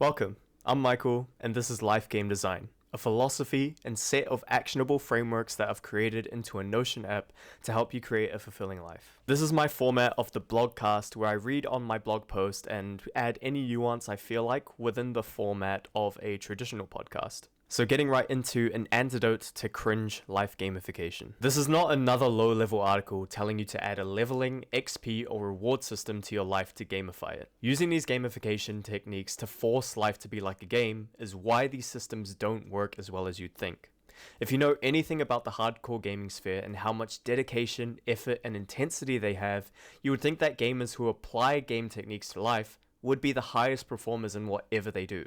Welcome, I'm Michael, and this is Life Game Design, a philosophy and set of actionable frameworks that I've created into a Notion app to help you create a fulfilling life. This is my format of the blogcast where I read on my blog post and add any nuance I feel like within the format of a traditional podcast. So getting right into an antidote to cringe life gamification. This is not another low-level article telling you to add a leveling, XP, or reward system to your life to gamify it. Using these gamification techniques to force life to be like a game is why these systems don't work as well as you'd think. If you know anything about the hardcore gaming sphere and how much dedication, effort, and intensity they have, you would think that gamers who apply game techniques to life would be the highest performers in whatever they do.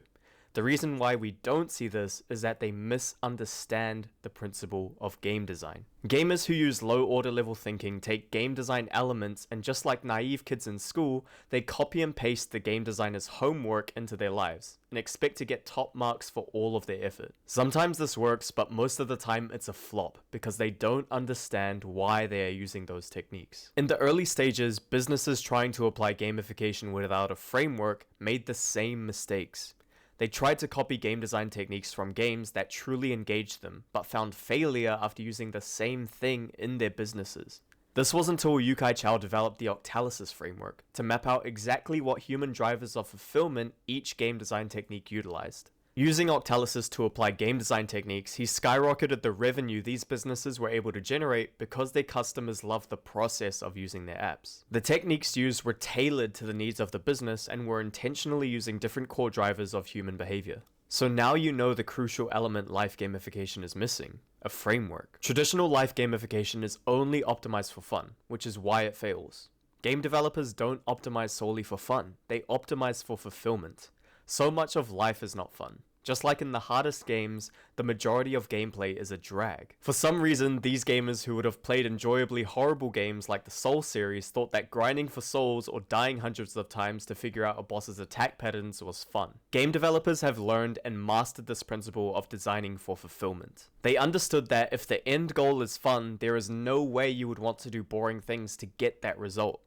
The reason why we don't see this is that they misunderstand the principle of game design. Gamers who use low order level thinking take game design elements and just like naive kids in school, they copy and paste the game designer's homework into their lives and expect to get top marks for all of their effort. Sometimes this works, but most of the time it's a flop because they don't understand why they are using those techniques. In the early stages, businesses trying to apply gamification without a framework made the same mistakes. They tried to copy game design techniques from games that truly engaged them, but found failure after using the same thing in their businesses. This was until Yukai Chao developed the Octalysis framework to map out exactly what human drivers of fulfillment each game design technique utilized. Using Octalysis to apply game design techniques, he skyrocketed the revenue these businesses were able to generate because their customers loved the process of using their apps. The techniques used were tailored to the needs of the business and were intentionally using different core drivers of human behavior. So now you know the crucial element life gamification is missing: a framework. Traditional life gamification is only optimized for fun, which is why it fails. Game developers don't optimize solely for fun, they optimize for fulfillment. So much of life is not fun. Just like in the hardest games, the majority of gameplay is a drag. For some reason, these gamers who would have played enjoyably horrible games like the Soul series thought that grinding for souls or dying hundreds of times to figure out a boss's attack patterns was fun. Game developers have learned and mastered this principle of designing for fulfillment. They understood that if the end goal is fun, there is no way you would want to do boring things to get that result.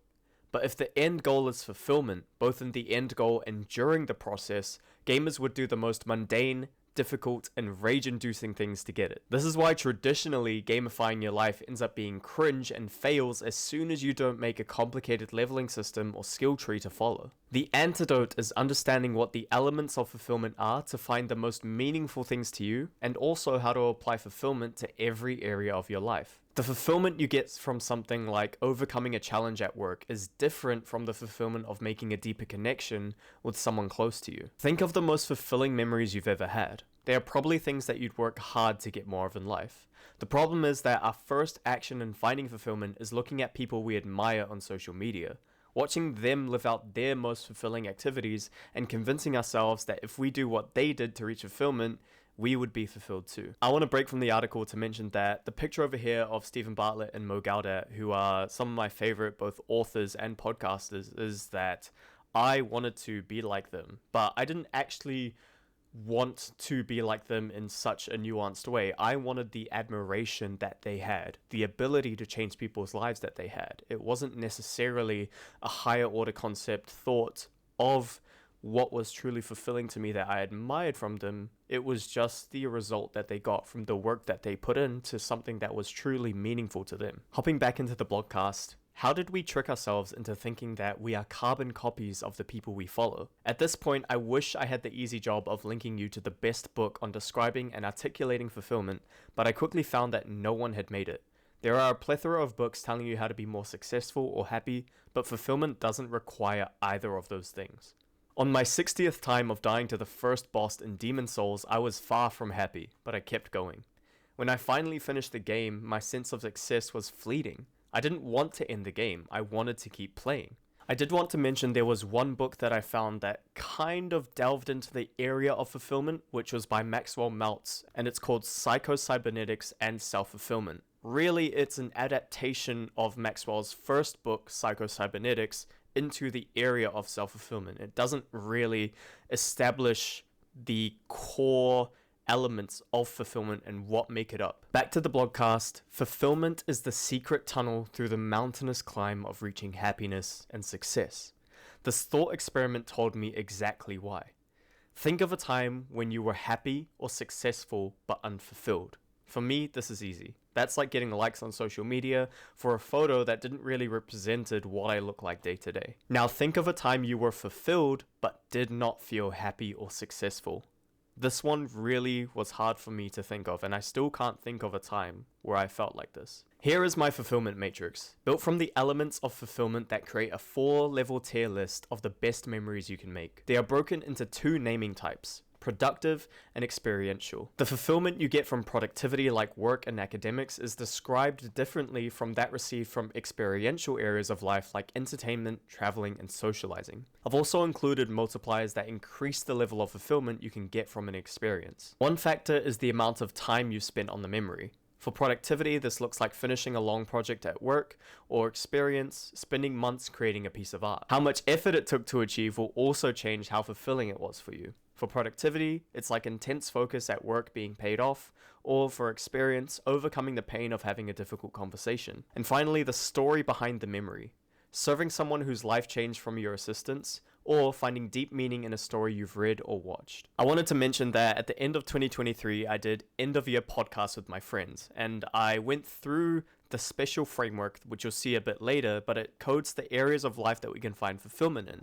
But if the end goal is fulfillment, both in the end goal and during the process, gamers would do the most mundane, difficult, and rage-inducing things to get it. This is why traditionally gamifying your life ends up being cringe and fails as soon as you don't make a complicated leveling system or skill tree to follow. The antidote is understanding what the elements of fulfillment are to find the most meaningful things to you, and also how to apply fulfillment to every area of your life. The fulfillment you get from something like overcoming a challenge at work is different from the fulfillment of making a deeper connection with someone close to you. Think of the most fulfilling memories you've ever had. They are probably things that you'd work hard to get more of in life. The problem is that our first action in finding fulfillment is looking at people we admire on social media, watching them live out their most fulfilling activities, and convincing ourselves that if we do what they did to reach fulfillment, we would be fulfilled too. I want to break from the article to mention that the picture over here of Stephen Bartlett and Mo Gaudat, who are some of my favorite both authors and podcasters, is that I wanted to be like them, but I didn't actually want to be like them in such a nuanced way. I wanted the admiration that they had, the ability to change people's lives that they had. It wasn't necessarily a higher order concept thought of what was truly fulfilling to me that I admired from them. It was just the result that they got from the work that they put into something that was truly meaningful to them. Hopping back into the blogcast, how did we trick ourselves into thinking that we are carbon copies of the people we follow? At this point, I wish I had the easy job of linking you to the best book on describing and articulating fulfillment, but I quickly found that no one had made it. There are a plethora of books telling you how to be more successful or happy, but fulfillment doesn't require either of those things. On my 60th time of dying to the first boss in Demon Souls, I was far from happy, but I kept going. When I finally finished the game, my sense of success was fleeting. I didn't want to end the game, I wanted to keep playing. I did want to mention there was one book that I found that kind of delved into the area of fulfillment, which was by Maxwell Maltz, and it's called Psycho-Cybernetics and Self-Fulfillment. Really, it's an adaptation of Maxwell's first book, Psycho-Cybernetics, into the area of self-fulfillment. It doesn't really establish the core elements of fulfillment and what make it up. Back to the blogcast, fulfillment is the secret tunnel through the mountainous climb of reaching happiness and success. This thought experiment told me exactly why. Think of a time when you were happy or successful but unfulfilled. For me, this is easy. That's like getting likes on social media for a photo that didn't really represented what I look like day to day. Now think of a time you were fulfilled but did not feel happy or successful. This one really was hard for me to think of, and I still can't think of a time where I felt like this. Here is my fulfillment matrix, built from the elements of fulfillment that create a 4-level tier list of the best memories you can make. They are broken into 2 naming types: productive and experiential. The fulfillment you get from productivity like work and academics is described differently from that received from experiential areas of life like entertainment, traveling, and socializing. I've also included multipliers that increase the level of fulfillment you can get from an experience. One factor is the amount of time you spent on the memory. For productivity, this looks like finishing a long project at work, or experience, spending months creating a piece of art. How much effort it took to achieve will also change how fulfilling it was for you. For productivity, it's like intense focus at work being paid off, or for experience, overcoming the pain of having a difficult conversation. And finally, the story behind the memory. Serving someone whose life changed from your assistance, or finding deep meaning in a story you've read or watched. I wanted to mention that at the end of 2023, I did end of year podcasts with my friends, and I went through the special framework, which you'll see a bit later, but it codes the areas of life that we can find fulfillment in.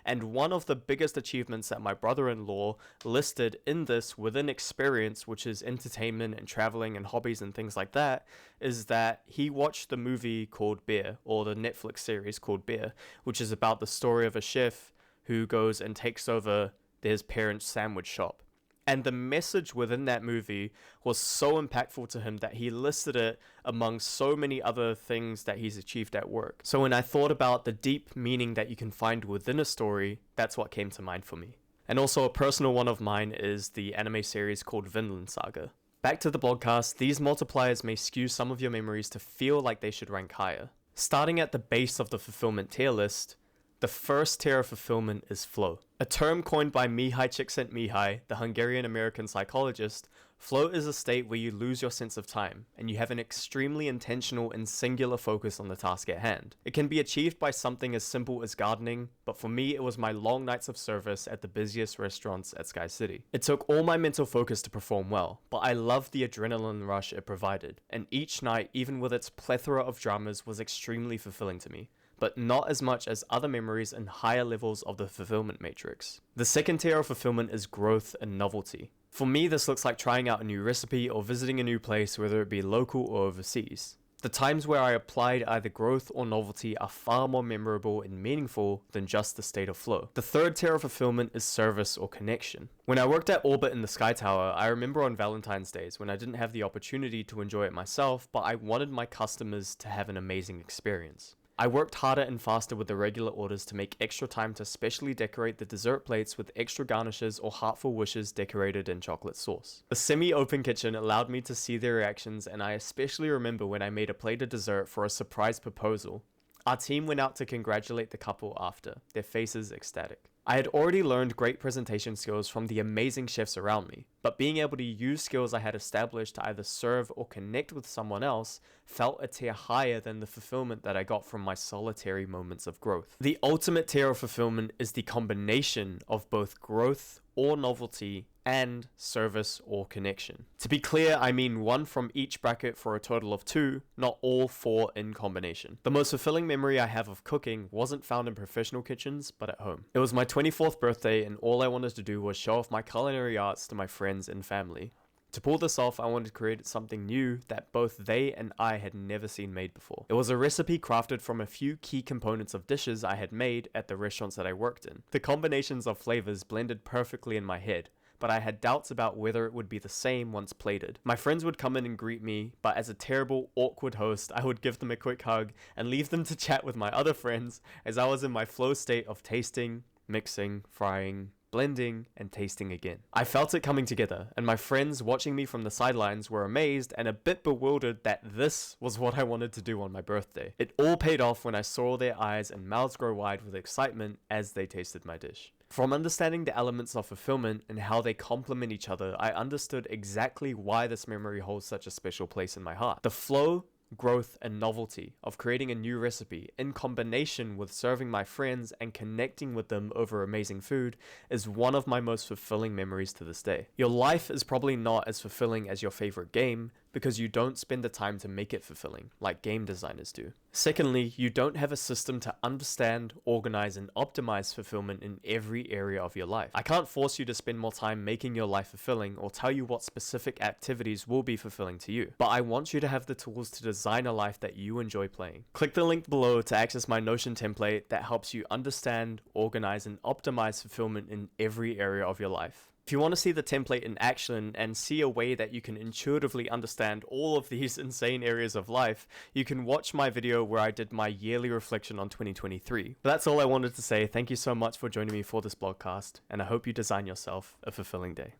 And one of the biggest achievements that my brother-in-law listed in this within experience, which is entertainment and traveling and hobbies and things like that, is that he watched the movie called Bear, or the Netflix series called Bear, which is about the story of a chef who goes and takes over his parents' sandwich shop. And the message within that movie was so impactful to him that he listed it among so many other things that he's achieved at work. So when I thought about the deep meaning that you can find within a story, that's what came to mind for me. And also a personal one of mine is the anime series called Vinland Saga. Back to the blogcast, these multipliers may skew some of your memories to feel like they should rank higher. Starting at the base of the fulfillment tier list, the first tier of fulfillment is flow. A term coined by Mihai Csikszentmihalyi, the Hungarian-American psychologist, flow is a state where you lose your sense of time, and you have an extremely intentional and singular focus on the task at hand. It can be achieved by something as simple as gardening, but for me it was my long nights of service at the busiest restaurants at Sky City. It took all my mental focus to perform well, but I loved the adrenaline rush it provided, and each night, even with its plethora of dramas, was extremely fulfilling to me, but not as much as other memories in higher levels of the fulfillment matrix. The second tier of fulfillment is growth and novelty. For me, this looks like trying out a new recipe or visiting a new place, whether it be local or overseas. The times where I applied either growth or novelty are far more memorable and meaningful than just the state of flow. The third tier of fulfillment is service or connection. When I worked at Orbit in the Sky Tower, I remember on Valentine's Days when I didn't have the opportunity to enjoy it myself, but I wanted my customers to have an amazing experience. I worked harder and faster with the regular orders to make extra time to specially decorate the dessert plates with extra garnishes or heartful wishes decorated in chocolate sauce. The semi-open kitchen allowed me to see their reactions, and I especially remember when I made a plate of dessert for a surprise proposal. Our team went out to congratulate the couple after, their faces ecstatic. I had already learned great presentation skills from the amazing chefs around me, but being able to use skills I had established to either serve or connect with someone else felt a tier higher than the fulfillment that I got from my solitary moments of growth. The ultimate tier of fulfillment is the combination of both growth or novelty and service or connection. To be clear, I mean one from each bracket for a total of 2, not all 4 in combination. The most fulfilling memory I have of cooking wasn't found in professional kitchens, but at home. It was my 24th birthday, and all I wanted to do was show off my culinary arts to my friends and family. To pull this off, I wanted to create something new that both they and I had never seen made before. It was a recipe crafted from a few key components of dishes I had made at the restaurants that I worked in. The combinations of flavors blended perfectly in my head, but I had doubts about whether it would be the same once plated. My friends would come in and greet me, but as a terrible, awkward host, I would give them a quick hug and leave them to chat with my other friends as I was in my flow state of tasting, mixing, frying, blending, and tasting again. I felt it coming together, and my friends watching me from the sidelines were amazed and a bit bewildered that this was what I wanted to do on my birthday. It all paid off when I saw their eyes and mouths grow wide with excitement as they tasted my dish. From understanding the elements of fulfillment and how they complement each other, I understood exactly why this memory holds such a special place in my heart. The flow growth, and novelty of creating a new recipe in combination with serving my friends and connecting with them over amazing food is one of my most fulfilling memories to this day. Your life is probably not as fulfilling as your favorite game because you don't spend the time to make it fulfilling like game designers do. Secondly, you don't have a system to understand, organize, and optimize fulfillment in every area of your life. I can't force you to spend more time making your life fulfilling or tell you what specific activities will be fulfilling to you, but I want you to have the tools to design a life that you enjoy playing. Click the link below to access my Notion template that helps you understand, organize, and optimize fulfillment in every area of your life. If you want to see the template in action and see a way that you can intuitively understand all of these insane areas of life, you can watch my video where I did my yearly reflection on 2023. But that's all I wanted to say. Thank you so much for joining me for this blogcast, and I hope you design yourself a fulfilling day.